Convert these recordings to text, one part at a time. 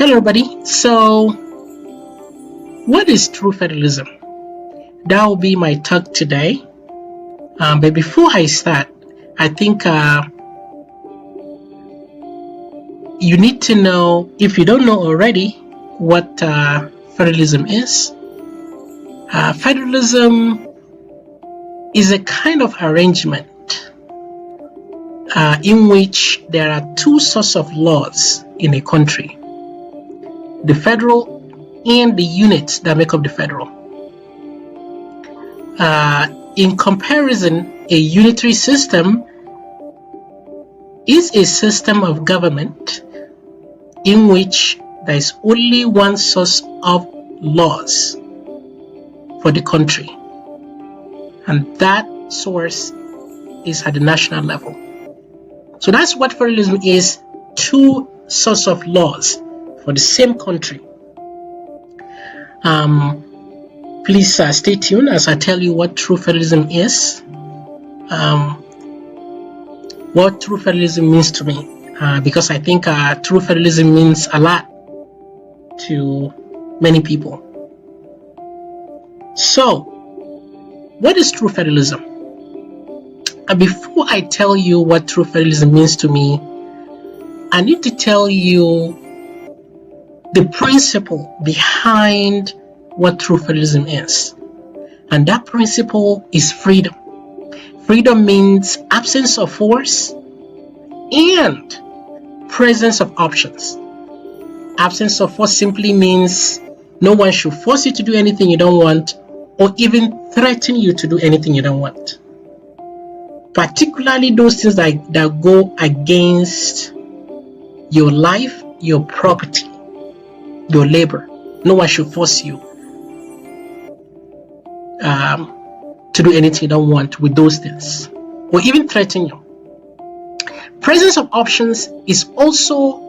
Hello everybody. So what is true federalism? That will be my talk today. But before I start, I think you need to know, if you don't know already, what federalism is. Federalism is a kind of arrangement in which there are two sorts of laws in a country: the federal and the units that make up the federal. In comparison, a unitary system is a system of government in which there is only one source of laws for the country, and that source is at the national level. So that's what federalism is: two sources of laws for the same country. Please stay tuned as I tell you what true federalism is, what true federalism means to me, because I think true federalism means a lot to many people. So, what is true federalism? Before I tell you what true federalism means to me, I need to tell you the principle behind what true federalism is. And that principle is freedom. Freedom means absence of force and presence of options. Absence of force simply means no one should force you to do anything you don't want, or even threaten you to do anything you don't want. Particularly those things that go against your life, your property, your labor. No one should force you to do anything you don't want with those things, or even threaten you. Presence of options is also,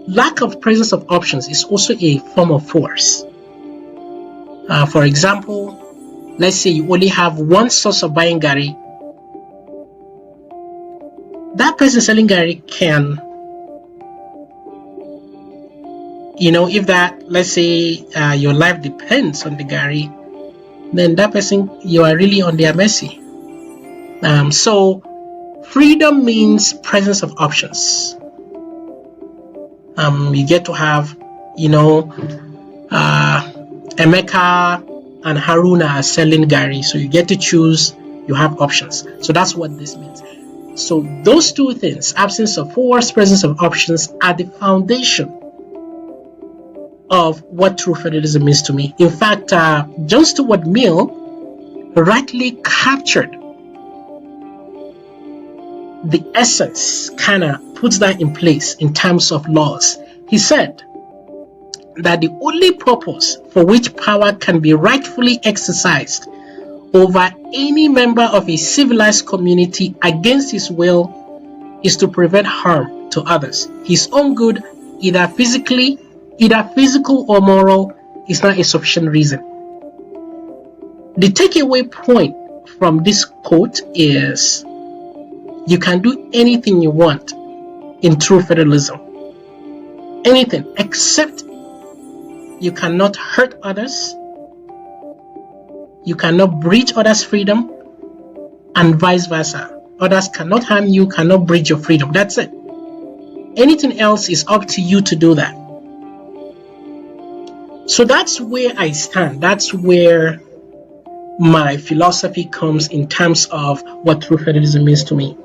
lack of presence of options is also a form of force. For example, let's say you only have one source of buying gari. That person selling gari can, if that, let's say your life depends on the gari, then that person, you are really on their mercy. So freedom means presence of options. You get to have, Emeka and Haruna are selling gari, so you get to choose, you have options. So that's what this means. So those two things, absence of force, presence of options, are the foundation of what true federalism means to me. In fact, John Stuart Mill rightly captured the essence, kind of puts that in place in terms of laws. He said that the only purpose for which power can be rightfully exercised over any member of a civilized community against his will is to prevent harm to others. His own good, either physical or moral, is not a sufficient reason. The takeaway point from this quote is you can do anything you want in true federalism. Anything, except you cannot hurt others, you cannot breach others' freedom, and vice versa. Others cannot harm you, cannot breach your freedom. That's it. Anything else is up to you to do that. So that's where I stand. That's where my philosophy comes in terms of what true federalism means to me.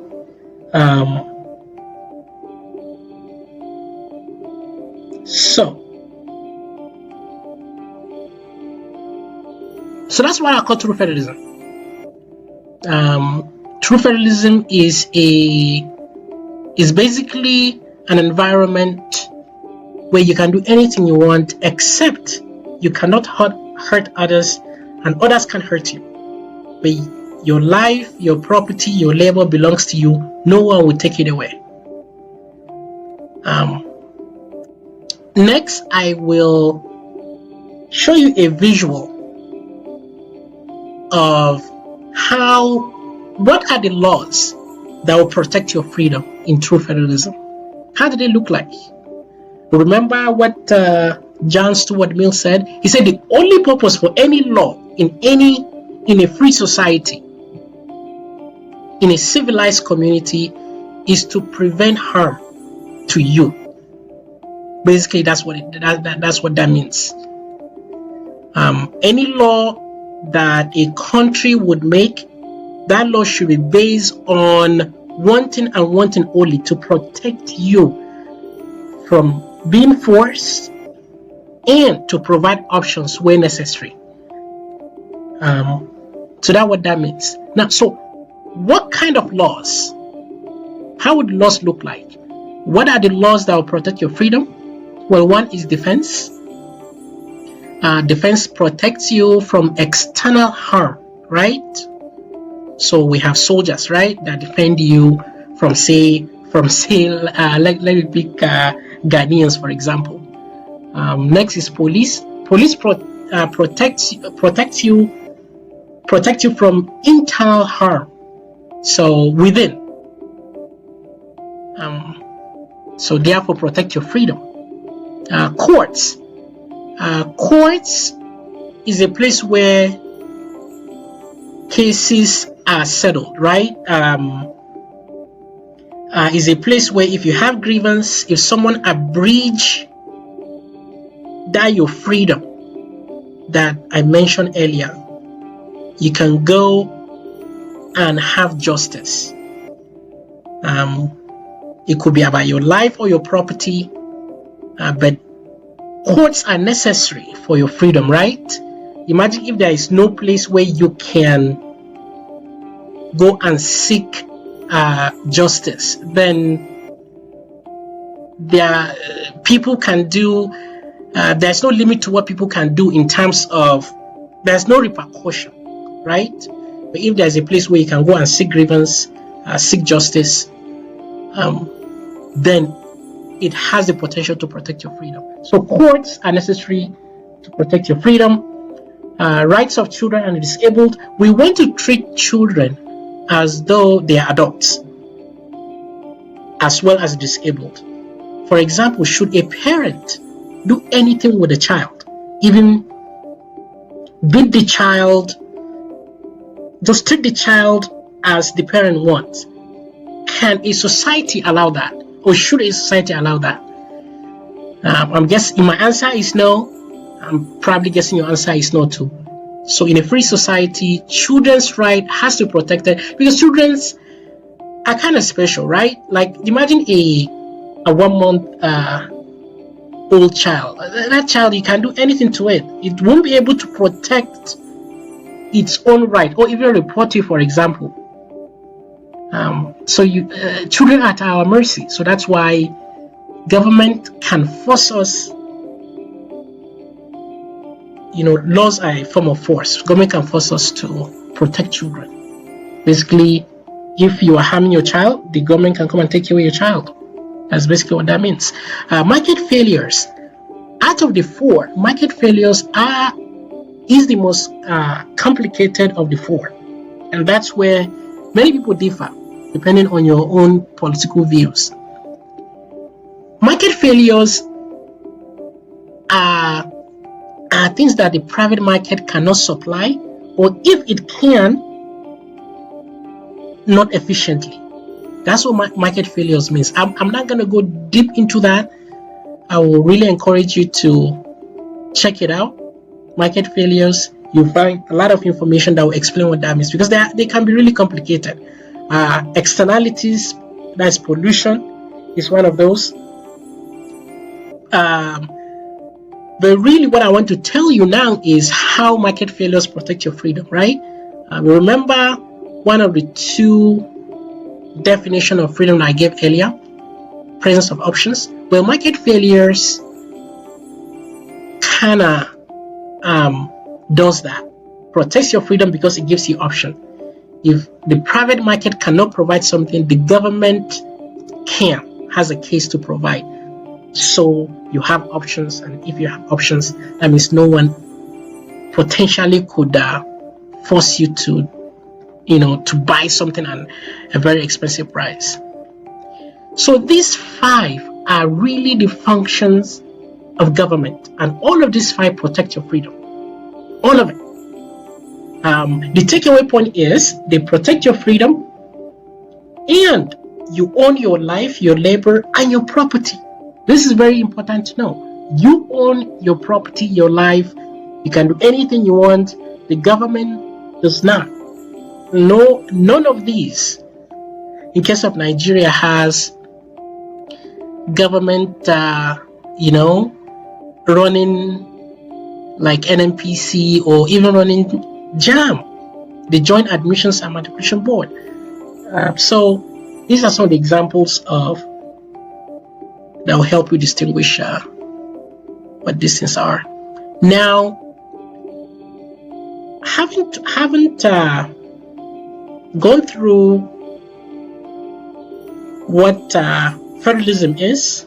So that's what I call true federalism. True federalism is basically an environment where you can do anything you want, except you cannot hurt others, and others can hurt you. But your life, your property, your labor belongs to you. No one will take it away. Next, I will show you a visual of what are the laws that will protect your freedom in true federalism. How do they look like? Remember what John Stuart Mill said? He said the only purpose for any law in a free society, in a civilized community, is to prevent harm to you. Basically, that's what that means. Any law that a country would make, that law should be based on wanting and wanting only to protect you from being forced and to provide options where necessary. So that's what that means. Now, so what kind of laws? How would laws look like? What are the laws that will protect your freedom? Well, one is defense. Defense protects you from external harm, right? So we have soldiers, right, that defend you from let me pick Ghanaians, for example. Next is police. Police protect you from internal harm. So within. So therefore protect your freedom. Courts. Courts is a place where cases are settled, right? Is a place where if you have grievance, if someone abridge that your freedom that I mentioned earlier, you can go and have justice. It could be about your life or your property, but courts are necessary for your freedom, right? Imagine if there is no place where you can go and seek justice, then people can do. There's no limit to what people can do in terms of there's no repercussion, right? But if there's a place where you can go and seek grievance, seek justice, then it has the potential to protect your freedom. So courts are necessary to protect your freedom. Rights of children and the disabled. We want to treat children as though they are adults, as well as disabled. For example, should a parent do anything with a child, even beat the child, just treat the child as the parent wants, can a society allow that? Or should a society allow that? I'm guessing my answer is no. I'm probably guessing your answer is no too. So in a free society, children's right has to be protected because children's are kind of special, right? Like imagine a 1 month old child. That child, you can do anything to it. It won't be able to protect its own right or even report you, for example. So children are at our mercy. So that's why government can force us. Laws are a form of force. Government can force us to protect children. Basically, if you are harming your child, the government can come and take away your child. That's basically what that means. Market failures. Out of the four, market failures is the most complicated of the four. And that's where many people differ, depending on your own political views. Market failures are things that the private market cannot supply, or if it can, not efficiently. That's what market failures means. I'm not going to go deep into that. I will really encourage you to check it out. Market failures, you'll find a lot of information that will explain what that means, because they can be really complicated. Externalities, that's pollution, is one of those. But really what I want to tell you now is how market failures protect your freedom, right? Remember one of the two definitions of freedom that I gave earlier, presence of options. Well, market failures kind of does that, protects your freedom because it gives you option. If the private market cannot provide something, the government has a case to provide. So you have options, and if you have options, that means no one potentially could force you to buy something at a very expensive price. So these 5 are really the functions of government, and all of these five protect your freedom. All of it. The takeaway point is they protect your freedom, and you own your life, your labor, and your property. This is very important to know. You own your property, your life. You can do anything you want. The government does not. No, none of these. In case of Nigeria, has government, running like NNPC or even running JAM, the Joint Admissions and Matriculation Board. So these are some of the examples of that will help you distinguish what these things are. Now, haven't gone through what federalism is.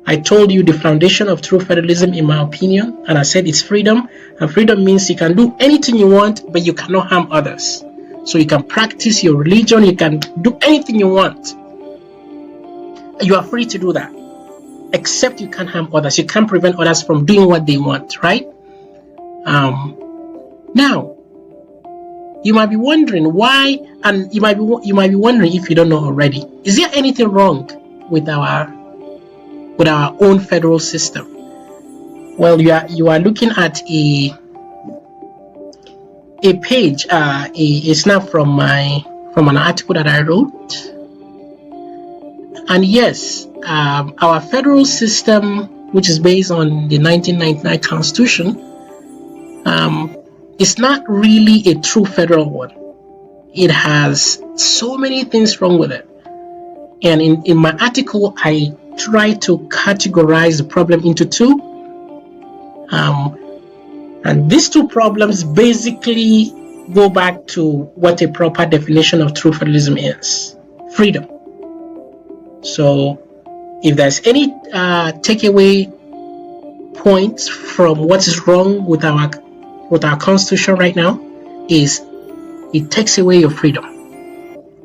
I told you the foundation of true federalism, in my opinion, and I said it's freedom. And freedom means you can do anything you want, but you cannot harm others. So you can practice your religion, you can do anything you want. You are free to do that, except you can't harm others. You can't prevent others from doing what they want, right? Now, you might be wondering why, and you might be wondering if you don't know already. Is there anything wrong with our own federal system? Well, you are looking at a page, a snap from an article that I wrote. And yes, our federal system, which is based on the 1999 Constitution, is not really a true federal one. It has so many things wrong with it. And in my article, I try to categorize the problem into two. And these two problems basically go back to what a proper definition of true federalism is: freedom. So if there's any takeaway points from what is wrong with our Constitution right now, is it takes away your freedom.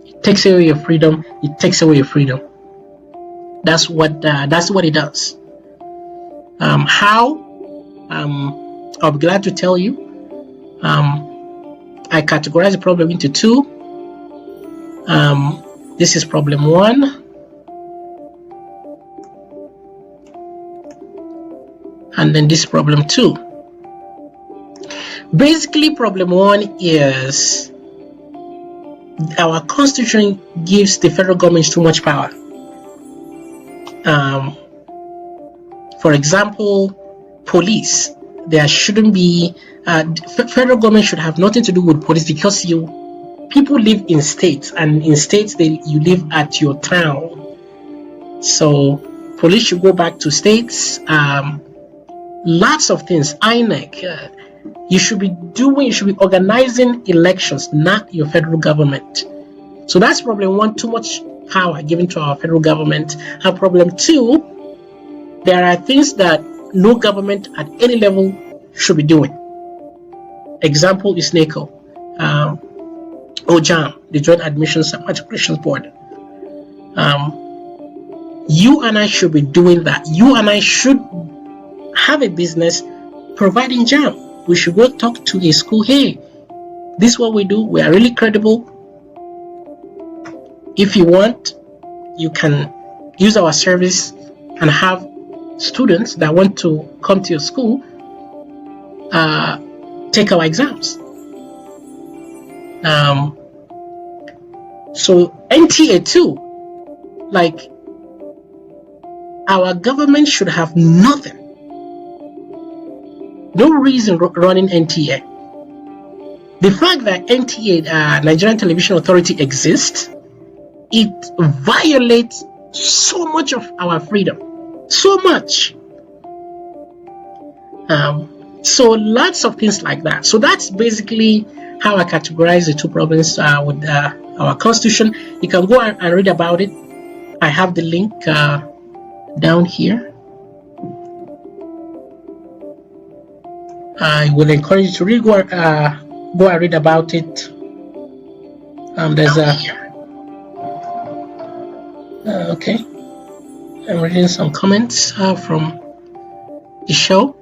It takes away your freedom. It takes away your freedom. That's what it does. How? I'll be glad to tell you. I categorize the problem into two. This is problem one, and then this problem two. Basically, problem one is our Constitution gives the federal government too much power. For example, police. There shouldn't be federal government should have nothing to do with police, because people live in states, and in states you live at your town. So police should go back to states. Lots of things. INEC. You should be organizing elections, not your federal government. So that's problem one, too much power given to our federal government. And problem two, there are things that no government at any level should be doing. Example is NACO, or JAM, the Joint Admissions and Matriculation Board. You and I should be doing that. You and I should have a business providing JAM. We should go talk to a school. Hey, this is what we do. We are really credible. If you want, you can use our service and have students that want to come to your school take our exams. So NTA too, like, our government should have nothing, no reason running NTA. The fact that NTA, Nigerian Television Authority, exists, it violates so much of our freedom. So much. So lots of things like that. So that's basically how I categorize the two problems with our Constitution. You can go and read about it. I have the link down here. I will encourage you to really go and read about it. There's okay. I'm reading some comments from the show.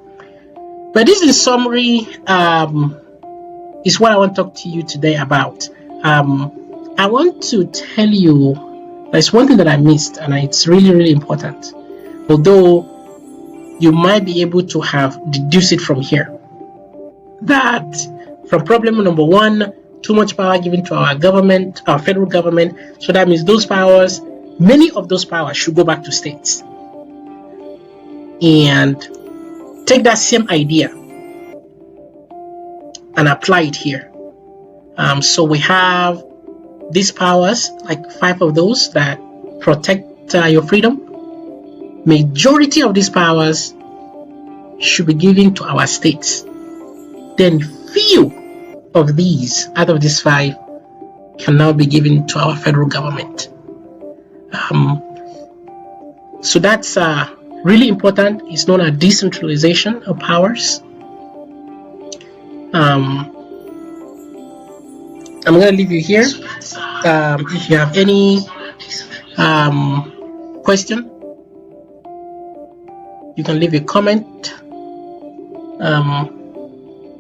But this in summary is what I want to talk to you today about. I want to tell you there's one thing that I missed, and it's really, really important. Although you might be able to have deduced it from here, that from problem number one, too much power given to our government, our federal government. So that means those powers, many of those powers should go back to states. And take that same idea and apply it here. So we have these powers, like 5 of those that protect your freedom. Majority of these powers should be given to our states. Then few of these out of these 5 can now be given to our federal government. So that's really important. It's known as decentralization of powers. I'm going to leave you here. If you have any question, you can leave a comment.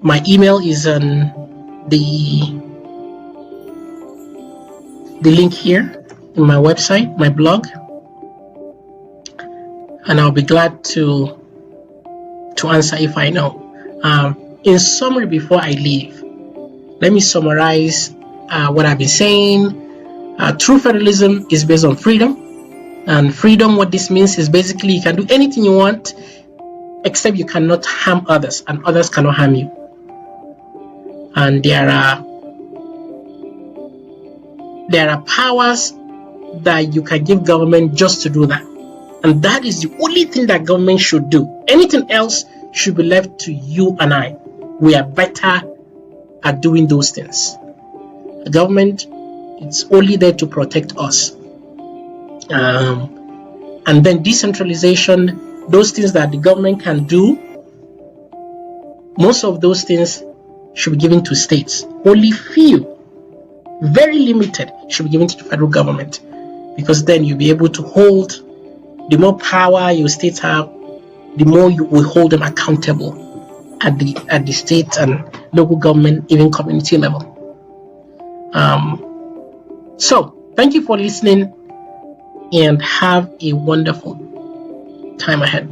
My email is on the link here in my website, my blog, and I'll be glad to answer if I know. In summary, before I leave, let me summarize what I've been saying. True federalism is based on freedom, and freedom, what this means is basically you can do anything you want, except you cannot harm others, and others cannot harm you. And there are powers that you can give government just to do that, and that is the only thing that government should do. Anything else should be left to you and I. We are better at doing those things. The government, it's only there to protect us. And then decentralization, those things that the government can do, most of those things should be given to states. Only few, very limited, should be given to the federal government, because then you'll be able to hold, the more power your states have, the more you will hold them accountable at the state and local government, even community level. So thank you for listening, and have a wonderful time ahead.